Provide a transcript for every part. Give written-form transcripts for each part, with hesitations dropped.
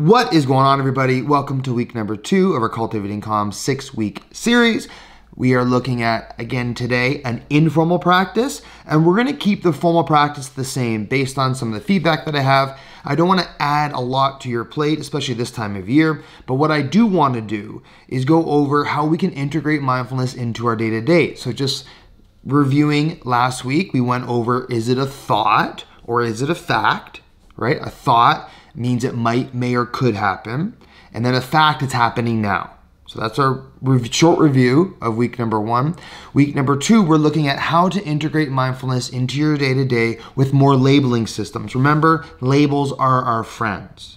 What is going on, everybody? Welcome to week number 2 of our Cultivating Calm 6-week series. We are looking at, again today, an informal practice, and we're going to keep the formal practice the same based on some of the feedback that I have. I don't want to add a lot to your plate, especially this time of year, but what I do want to do is go over how we can integrate mindfulness into our day-to-day. So just reviewing last week, we went over, is it a thought or is it a fact, right? A thought means it might, may, or could happen. And then a fact, it's happening now. So that's our short review of week number 1. Week number 2, we're looking at how to integrate mindfulness into your day-to-day with more labeling systems. Remember, labels are our friends.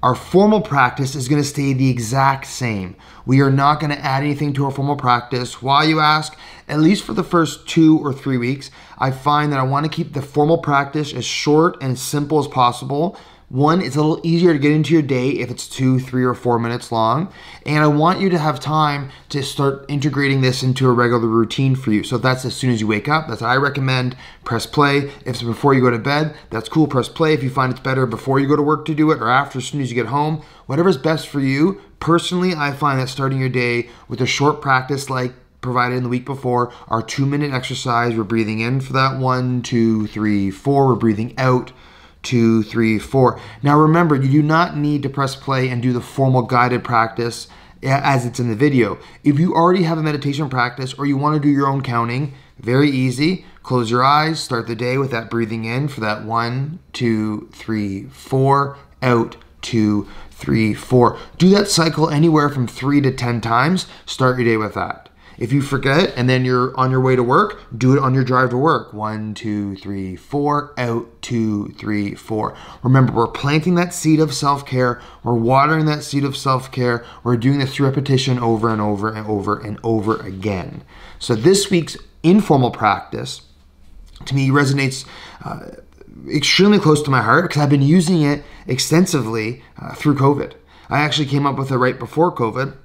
Our formal practice is going to stay the exact same. We are not going to add anything to our formal practice. Why, you ask? At least for the first 2 or 3 weeks, I find that I want to keep the formal practice as short and simple as possible. One, it's a little easier to get into your day if it's 2, 3, or 4 minutes long. And I want you to have time to start integrating this into a regular routine for you. So if that's as soon as you wake up, that's what I recommend. Press play. If it's before you go to bed, that's cool. Press play. If you find it's better before you go to work to do it or after, as soon as you get home, whatever's best for you. Personally, I find that starting your day with a short practice like provided in the week before, our 2-minute exercise, we're breathing in for that 1, 2, 3, 4. We're breathing out 2, 3, 4. Now remember, you do not need to press play and do the formal guided practice as it's in the video. If you already have a meditation practice or you want to do your own counting, very easy. Close your eyes, start the day with that breathing in for that 1, 2, 3, 4, out 2, 3, 4. Do that cycle anywhere from 3 to 10 times. Start your day with that. If you forget and then you're on your way to work, do it on your drive to work. 1, 2, 3, 4, out 2, 3, 4. Remember, we're planting that seed of self-care. We're watering that seed of self-care. We're doing this through repetition over and over and over and over again. So this week's informal practice, to me, resonates extremely close to my heart because I've been using it extensively through COVID. I actually came up with it right before COVID.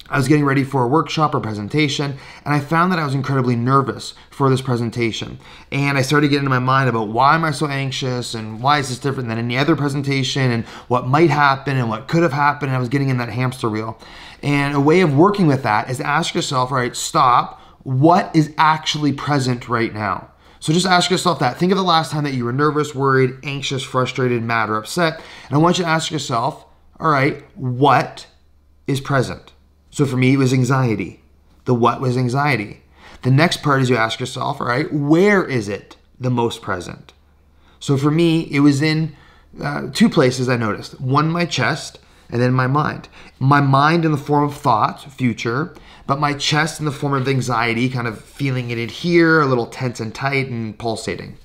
I was getting ready for a workshop or presentation, and I found that I was incredibly nervous for this presentation. And I started getting into my mind about why am I so anxious and why is this different than any other presentation and what might happen and what could have happened. And I was getting in that hamster wheel. And a way of working with that is to ask yourself, all right, stop, what is actually present right now? So just ask yourself that. Think of the last time that you were nervous, worried, anxious, frustrated, mad, or upset. And I want you to ask yourself, all right, what is present? So for me, it was anxiety. The what was anxiety. The next part is you ask yourself, all right, where is it the most present? So for me, it was in 2 places I noticed. One, my chest, and then my mind. My mind in the form of thought, future, but my chest in the form of anxiety, kind of feeling it in here, a little tense and tight and pulsating.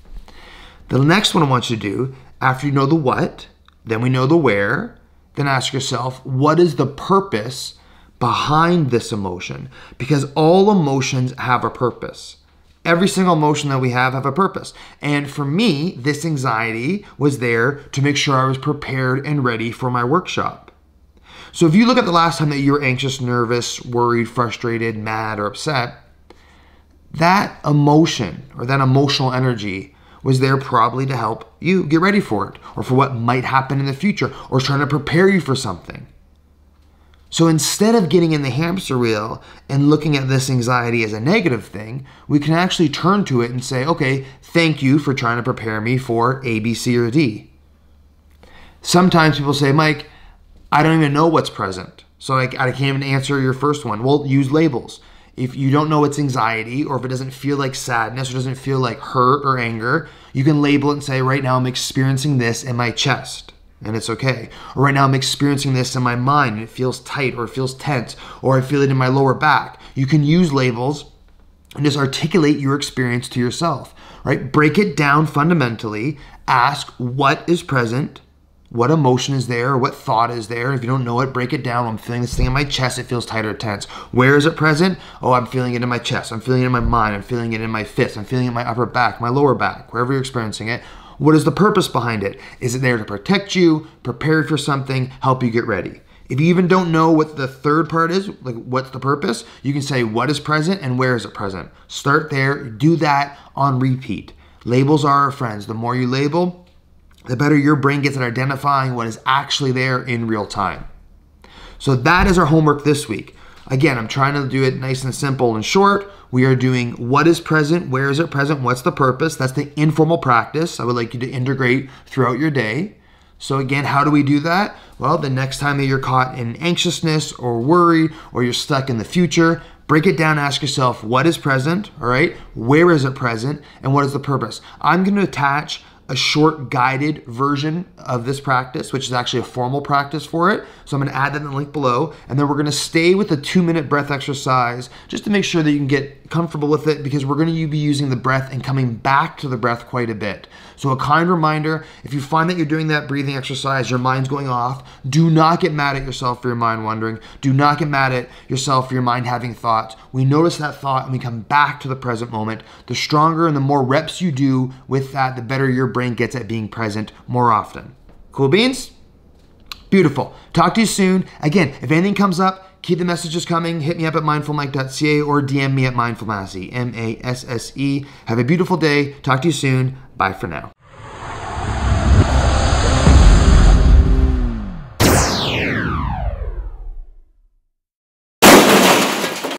The next one I want you to do, after you know the what, then we know the where, then ask yourself, what is the purpose behind this emotion? Because all emotions have a purpose. Every single emotion that we have a purpose. And for me, this anxiety was there to make sure I was prepared and ready for my workshop. So if you look at the last time that you were anxious, nervous, worried, frustrated, mad, or upset, that emotion or that emotional energy was there probably to help you get ready for it or for what might happen in the future or trying to prepare you for something. So instead of getting in the hamster wheel and looking at this anxiety as a negative thing, we can actually turn to it and say, okay, thank you for trying to prepare me for A, B, C, or D. Sometimes people say, Mike, I don't even know what's present. So I can't even answer your first one. Well, use labels. If you don't know it's anxiety or if it doesn't feel like sadness or doesn't feel like hurt or anger, you can label it and say, right now I'm experiencing this in my chest. And it's okay. Or right now I'm experiencing this in my mind and it feels tight or it feels tense or I feel it in my lower back. You can use labels and just articulate your experience to yourself, right? Break it down fundamentally. Ask what is present, what emotion is there, or what thought is there. If you don't know it, break it down. I'm feeling this thing in my chest. It feels tight or tense. Where is it present? Oh, I'm feeling it in my chest. I'm feeling it in my mind. I'm feeling it in my fists. I'm feeling it in my upper back, my lower back, wherever you're experiencing it. What is the purpose behind it? Is it there to protect you, prepare you for something, help you get ready? If you even don't know what the third part is, like what's the purpose, you can say what is present and where is it present. Start there, do that on repeat. Labels are our friends. The more you label, the better your brain gets at identifying what is actually there in real time. So that is our homework this week. Again, I'm trying to do it nice and simple and short. We are doing what is present, where is it present, what's the purpose. That's the informal practice I would like you to integrate throughout your day. So again, how do we do that? Well, the next time that you're caught in anxiousness or worry or you're stuck in the future, break it down, ask yourself what is present, all right? Where is it present and what is the purpose? I'm going to attach a short guided version of this practice, which is actually a formal practice for it. So I'm going to add that in the link below. And then we're going to stay with the 2-minute breath exercise just to make sure that you can get comfortable with it, because we're going to be using the breath and coming back to the breath quite a bit. So a kind reminder, if you find that you're doing that breathing exercise, your mind's going off, do not get mad at yourself for your mind wandering. Do not get mad at yourself for your mind having thoughts. We notice that thought and we come back to the present moment. The stronger and the more reps you do with that, the better your brain gets at being present more often. Cool beans? Beautiful. Talk to you soon. Again, if anything comes up, keep the messages coming. Hit me up at mindfulmike.ca or DM me at mindfulmassey, M-A-S-S-E. Have a beautiful day. Talk to you soon. Bye for now.